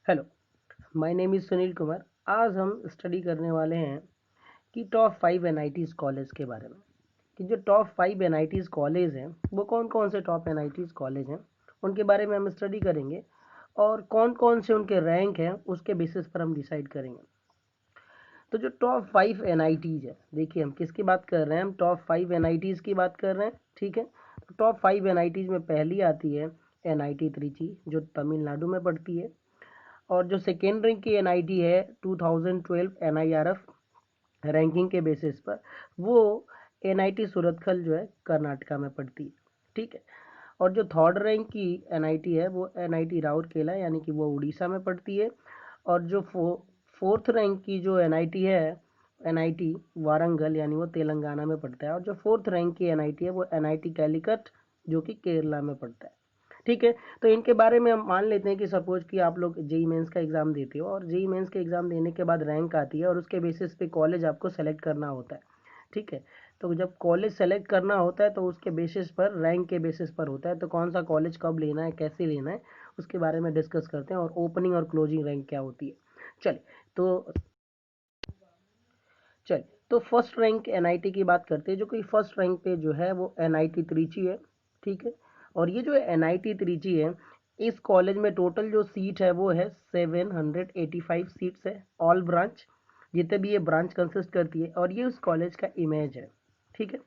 Hello, my name is Sunil Kumar. आज हम study करने वाले हैं कि टॉप 5 एनआईटीज़ कॉलेज के बारे में, कि जो टॉप 5 एनआईटीज़ कॉलेज हैं वो कौन कौन से टॉप एनआईटीज़ कॉलेज हैं, उनके बारे में हम स्टडी करेंगे और कौन कौन से उनके रैंक हैं उसके बेसिस पर हम डिसाइड करेंगे। तो जो टॉप 5 एनआईटीज़ है, देखिए हम किसकी बात कर रहे हैं, हम टॉप 5 एनआईटीज़ की बात कर रहे हैं। ठीक है, तो टॉप 5 एनआईटीज़ में पहली आती है एनआईटी त्रिची, जो तमिलनाडु में पड़ती है। और जो सेकेंड रैंक की एनआईटी है 2012 एनआईआरएफ रैंकिंग के बेसिस पर, वो एनआईटी सूरतकल जो है कर्नाटका में पड़ती है। ठीक है, और जो थर्ड रैंक की एनआईटी है वो एनआईटी राउरकेला यानी कि वो उड़ीसा में पड़ती है। और जो फोर्थ रैंक की जो एनआईटी है एनआईटी वारंगल यानी वो तेलंगाना में पड़ता है। और जो फोर्थ रैंक की एनआईटी है वो एनआईटी कैलिकट जो कि केरला में पड़ता है। ठीक है, तो इनके बारे में हम मान लेते हैं कि सपोज कि आप लोग जेई मेंस का एग्ज़ाम देते हो और जेई मेंस के एग्ज़ाम देने के बाद रैंक आती है और उसके बेसिस पे कॉलेज आपको सेलेक्ट करना होता है। ठीक है, तो जब कॉलेज सेलेक्ट करना होता है तो उसके बेसिस पर, रैंक के बेसिस पर होता है। तो कौन सा कॉलेज कब लेना है, कैसे लेना है, उसके बारे में डिस्कस करते हैं और ओपनिंग और क्लोजिंग रैंक क्या होती है। चलिए तो चलिए तो फर्स्ट रैंक एनआईटी की बात करते हैं, जो कि फर्स्ट रैंक पे जो है वो एनआईटी त्रिची है। ठीक है, और ये जो एनआईटी त्रिची है, इस कॉलेज में टोटल जो सीट है वो है 785 सीट्स है, ऑल ब्रांच, जितने भी ये ब्रांच कंसिस्ट करती है। और ये उस कॉलेज का इमेज है। ठीक है,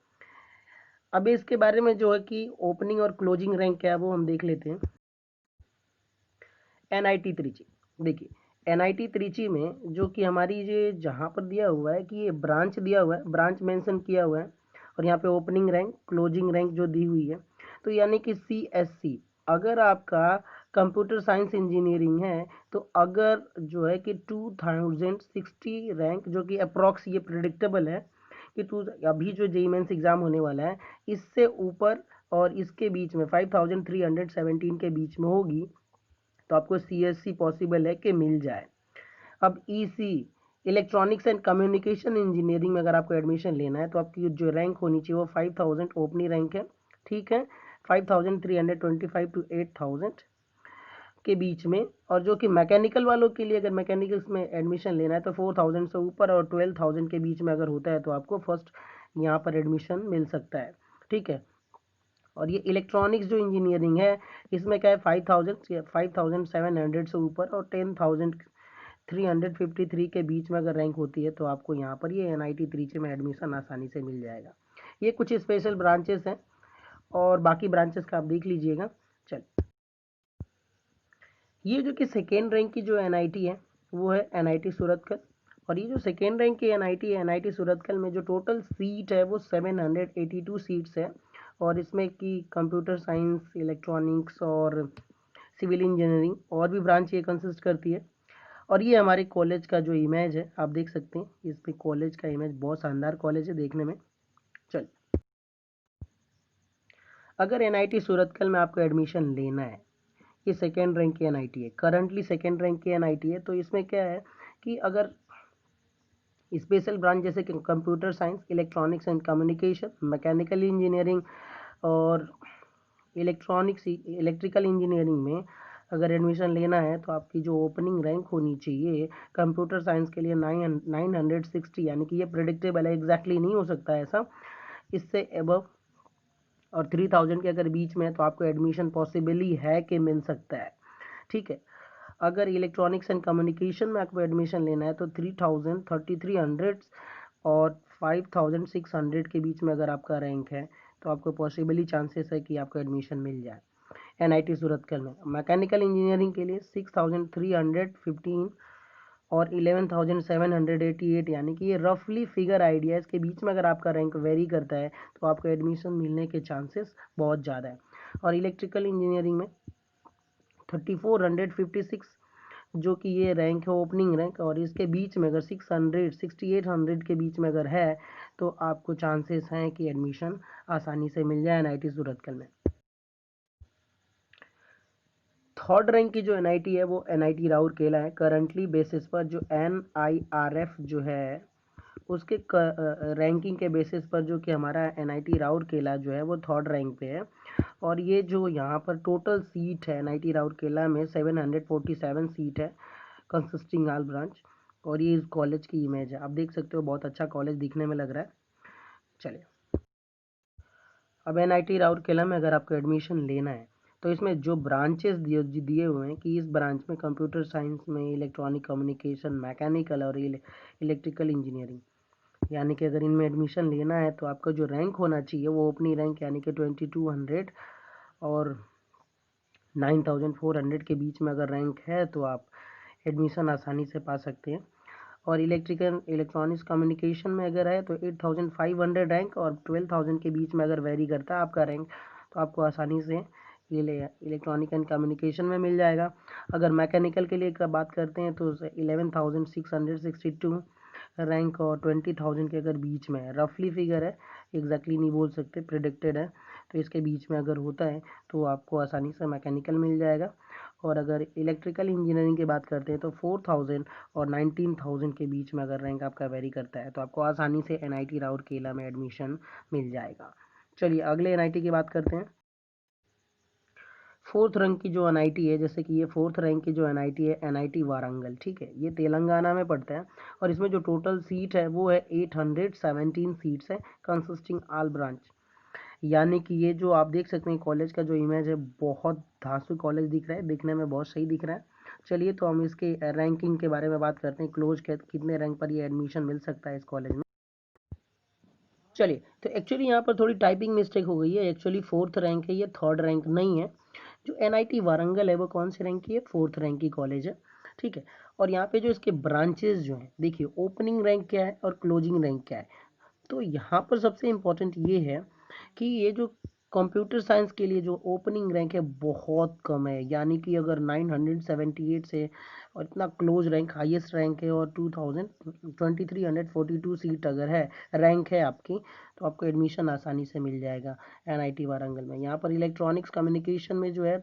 अब इसके बारे में जो है कि ओपनिंग और क्लोजिंग रैंक क्या है वो हम देख लेते हैं। एनआईटी त्रिची, देखिए एनआईटी त्रिची में जो कि हमारी ये जहाँ पर दिया हुआ है कि ये ब्रांच दिया हुआ है, ब्रांच मेंशन किया हुआ है, और यहाँ पे ओपनिंग रैंक क्लोजिंग रैंक जो दी हुई है, तो यानी कि CSC, अगर आपका कंप्यूटर साइंस इंजीनियरिंग है तो अगर जो है कि 2060 रैंक, जो कि अप्रॉक्स ये प्रिडिक्टेबल है कि टू अभी जो जेई मेंस एग्जाम होने वाला है इससे ऊपर और इसके बीच में 5317 के बीच में होगी, तो आपको CSC पॉसिबल है कि मिल जाए। अब EC, electronics and communication engineering में अगर आपको एडमिशन लेना है तो आपकी जो रैंक होनी चाहिए वो 5000 ओपनिंग रैंक है। ठीक है, 5325 टू 8000 के बीच में। और जो कि मैकेनिकल वालों के लिए, अगर मैकेनिकल्स में एडमिशन लेना है तो 4000 से ऊपर और 12000 के बीच में अगर होता है तो आपको फर्स्ट यहाँ पर एडमिशन मिल सकता है। ठीक है, और ये इलेक्ट्रॉनिक्स जो इंजीनियरिंग है इसमें क्या है, 5700 से ऊपर और 10353 के बीच में अगर रैंक होती है तो आपको यहाँ पर ये एनआईटी त्रिची में एडमिशन आसानी से मिल जाएगा। ये कुछ स्पेशल ब्रांचेस हैं और बाकी ब्रांचेस का आप देख लीजिएगा। चल, ये जो कि सेकेंड रैंक की जो एनआईटी है वो है एनआईटी सूरतकल। और ये जो सेकेंड रैंक की एनआईटी है एनआईटी सूरतकल में जो टोटल सीट है वो 782 सीट्स है। और इसमें कि कंप्यूटर साइंस, इलेक्ट्रॉनिक्स और सिविल इंजीनियरिंग और भी ब्रांच ये कंसिस्ट करती है। और ये हमारे कॉलेज का जो इमेज है आप देख सकते हैं, इस पे कॉलेज का इमेज बहुत शानदार कॉलेज है देखने में। चल, अगर एनआईटी सूरतकल में आपको एडमिशन लेना है, ये सेकेंड रैंक की एनआईटी है, करंटली सेकेंड रैंक की एनआईटी है, तो इसमें क्या है कि अगर स्पेशल ब्रांच जैसे कि computer science, electronics and communication, mechanical engineering और इलेक्ट्रॉनिक्स इलेक्ट्रिकल इंजीनियरिंग में अगर एडमिशन लेना है तो आपकी जो ओपनिंग रैंक होनी चाहिए कंप्यूटर साइंस के लिए 960, यानी कि ये प्रिडिक्टेबल है, एग्जैक्टली नहीं हो सकता है ऐसा, इससे एबव और 3000 के अगर बीच में है तो आपको एडमिशन पॉसिबली है कि मिल सकता है। ठीक है, अगर इलेक्ट्रॉनिक्स एंड कम्युनिकेशन में आपको एडमिशन लेना है तो 3000, 3300 और 5600 के बीच में अगर आपका रैंक है तो आपको पॉसिबली चांसेस है कि आपको एडमिशन मिल जाए एनआईटी सूरतकल में। मैकेनिकल इंजीनियरिंग के लिए 6315 और 11788, यानी कि ये रफली फिगर आइडिया, इसके बीच में अगर आपका रैंक वेरी करता है तो आपको एडमिशन मिलने के चांसेस बहुत ज़्यादा है। और इलेक्ट्रिकल इंजीनियरिंग में 3456 जो कि ये रैंक है ओपनिंग रैंक, और इसके बीच में अगर 600 6800 के बीच में अगर है तो आपको चांसेस हैं कि एडमिशन आसानी से मिल जाए एनआईटी सूरतकल में। थर्ड रैंक की जो एनआईटी है वो एनआईटी राउरकेला है। करंटली बेसिस पर जो एनआईआरएफ जो है उसके रैंकिंग के बेसिस पर जो कि हमारा एनआईटी राउरकेला जो है वो थर्ड रैंक पे है। और ये जो यहाँ पर टोटल सीट है एनआईटी राउरकेला में 747 सीट है कंसिस्टिंग ऑल ब्रांच। और ये इस कॉलेज की इमेज है, आप देख सकते हो बहुत अच्छा कॉलेज दिखने में लग रहा है। चलिए, अब एनआईटी राउरकेला में अगर आपको एडमिशन लेना है तो इसमें जो ब्रांचेस दिए हुए हैं कि इस ब्रांच में कंप्यूटर साइंस में इलेक्ट्रॉनिक कम्युनिकेशन, मैकेनिकल और इलेक्ट्रिकल इंजीनियरिंग, यानी कि अगर इनमें एडमिशन लेना है तो आपका जो रैंक होना चाहिए वो ओपनिंग रैंक यानी कि 2200 और 9400 के बीच में अगर रैंक है तो आप एडमिशन आसानी से पा सकते हैं। और इलेक्ट्रॉनिक्स कम्युनिकेशन में अगर है तो 8500 रैंक और 12000 के बीच में अगर वेरी करता है आपका रैंक तो आपको आसानी से ये इलेक्ट्रॉनिक एंड कम्युनिकेशन में मिल जाएगा। अगर मैकेनिकल के लिए बात करते हैं तो 11662 रैंक और 20000 के अगर बीच में है, रफली फिगर है, एग्जैक्टली नहीं बोल सकते, प्रिडिक्टेड है, तो इसके बीच में अगर होता है तो आपको आसानी से मैकेनिकल मिल जाएगा। और अगर इलेक्ट्रिकल इंजीनियरिंग की बात करते हैं तो 4000 और 19000 के बीच में अगर रैंक आपका वेरी करता है तो आपको आसानी से एनआईटी राउरकेला में एडमिशन मिल जाएगा। चलिए अगले एनआईटी की बात करते हैं। फोर्थ रैंक की जो एनआईटी है, जैसे कि ये फोर्थ रैंक की जो एनआईटी है एनआईटी वारंगल, ठीक है, ये तेलंगाना में पड़ता है। और इसमें जो टोटल सीट है वो है 817 सीट्स है कंसिस्टिंग ऑल ब्रांच। यानी कि ये जो आप देख सकते हैं कॉलेज का जो इमेज है बहुत धांसू कॉलेज दिख रहा है, दिखने में बहुत सही दिख रहा है। चलिए तो हम इसके रैंकिंग के बारे में बात करते हैं, क्लोज कितने रैंक पर ये एडमिशन मिल सकता है इस कॉलेज में। चलिए, तो एक्चुअली यहाँ पर थोड़ी टाइपिंग मिस्टेक हो गई है, एक्चुअली फोर्थ रैंक है, ये थर्ड रैंक नहीं है। जो एनआईटी वारंगल है वो कौन से रैंक की है, फोर्थ रैंक की कॉलेज है, ठीक है। और यहाँ पे जो इसके ब्रांचेस जो हैं, देखिए ओपनिंग रैंक क्या है और क्लोजिंग रैंक क्या है। तो यहाँ पर सबसे इम्पोर्टेंट ये है कि ये जो कंप्यूटर साइंस के लिए जो ओपनिंग रैंक है बहुत कम है, यानी कि अगर 978 से और इतना क्लोज रैंक हाईएस्ट रैंक है और 2342 सीट अगर है रैंक है आपकी तो आपको एडमिशन आसानी से मिल जाएगा एनआईटी वारंगल में। यहाँ पर इलेक्ट्रॉनिक्स कम्युनिकेशन में जो है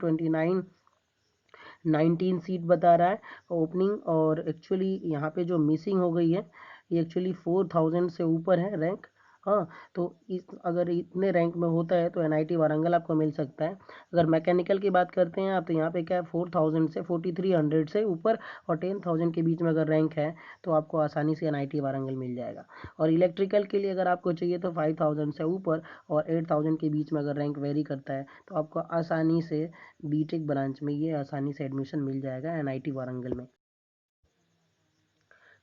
19 सीट बता रहा है ओपनिंग। और एक्चुअली यहाँ पे जो मिसिंग हो गई है ये एक्चुअली 4000 से ऊपर है रैंक। हाँ, तो इस अगर इतने रैंक में होता है तो एनआईटी वारंगल आपको मिल सकता है। अगर मैकेनिकल की बात करते हैं आप तो यहाँ पे क्या है 4000 से 4300 से ऊपर और 10000 के बीच में अगर रैंक है तो आपको आसानी से एनआईटी वारंगल मिल जाएगा। और इलेक्ट्रिकल के लिए अगर आपको चाहिए तो 5000 से ऊपर और 8000 के बीच में अगर रैंक वेरी करता है तो आपको आसानी से बीटेक ब्रांच में ये आसानी से एडमिशन मिल जाएगा एनआईटी वारंगल में।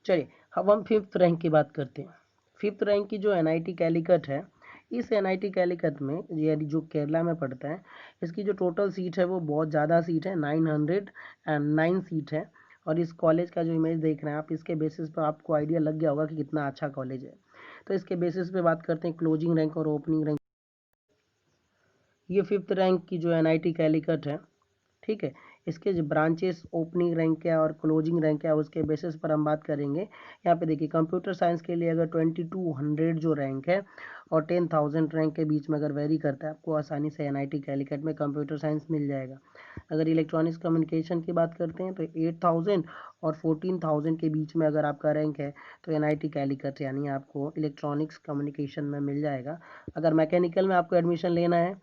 चलिए अब हम फिफ्थ रैंक की बात करते हैं। फिफ्थ रैंक की जो एनआईटी कैलिकट है, इस एनआईटी कैलिकट में ये जो केरला में पड़ता है, इसकी जो टोटल सीट है वो बहुत ज़्यादा सीट है, 909 सीट है। और इस कॉलेज का जो इमेज देख रहे हैं आप, इसके बेसिस पर आपको आइडिया लग गया होगा कि कितना अच्छा कॉलेज है। तो इसके बेसिस पे बात करते हैं क्लोजिंग रैंक और ओपनिंग रैंक। ये फिफ्थ रैंक की जो एनआईटी कैलिकट है, ठीक है, इसके जो ब्रांचेस ओपनिंग रैंक क्या और क्लोजिंग रैंक क्या उसके बेसिस पर हम बात करेंगे। यहाँ पे देखिए कंप्यूटर साइंस के लिए अगर 2200 जो रैंक है और 10000 रैंक के बीच में अगर वेरी करता है आपको आसानी से एनआईटी कैलिकट में कंप्यूटर साइंस मिल जाएगा। अगर इलेक्ट्रॉनिक्स कम्युनिकेशन की बात करते हैं तो 8000 और 14000 के बीच में अगर आपका रैंक है तो एनआईटी कैलिकट यानी आपको इलेक्ट्रॉनिक्स कम्युनिकेशन में मिल जाएगा। अगर मैकेनिकल में आपको एडमिशन लेना है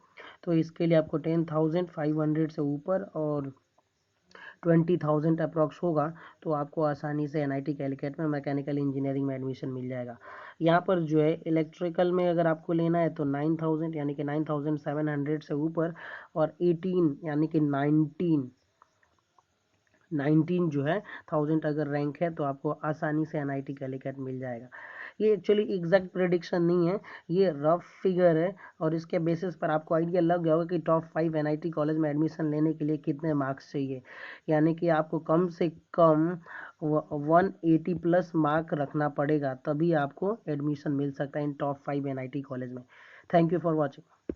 तो इसके लिए आपको 10500 से ऊपर और 20000 अप्रॉक्स होगा तो आपको आसानी से एनआईटी कैलिकट में मैकेनिकल इंजीनियरिंग में एडमिशन मिल जाएगा। यहाँ पर जो है इलेक्ट्रिकल में अगर आपको लेना है तो 9000 यानी कि 9700 से ऊपर और 18 यानी कि 19 जो है 1000 अगर रैंक है तो आपको आसानी से एनआईटी कैलिकट मिल जाएगा। ये एक्चुअली एग्जैक्ट प्रेडिक्शन नहीं है, ये रफ फिगर है और इसके बेसिस पर आपको आइडिया लग गया होगा कि टॉप 5 एनआईटी कॉलेज में एडमिशन लेने के लिए कितने मार्क्स चाहिए। यानी कि आपको कम से कम 180 प्लस मार्क रखना पड़ेगा तभी आपको एडमिशन मिल सकता है इन टॉप 5 एनआईटी कॉलेज में। Thank you for watching.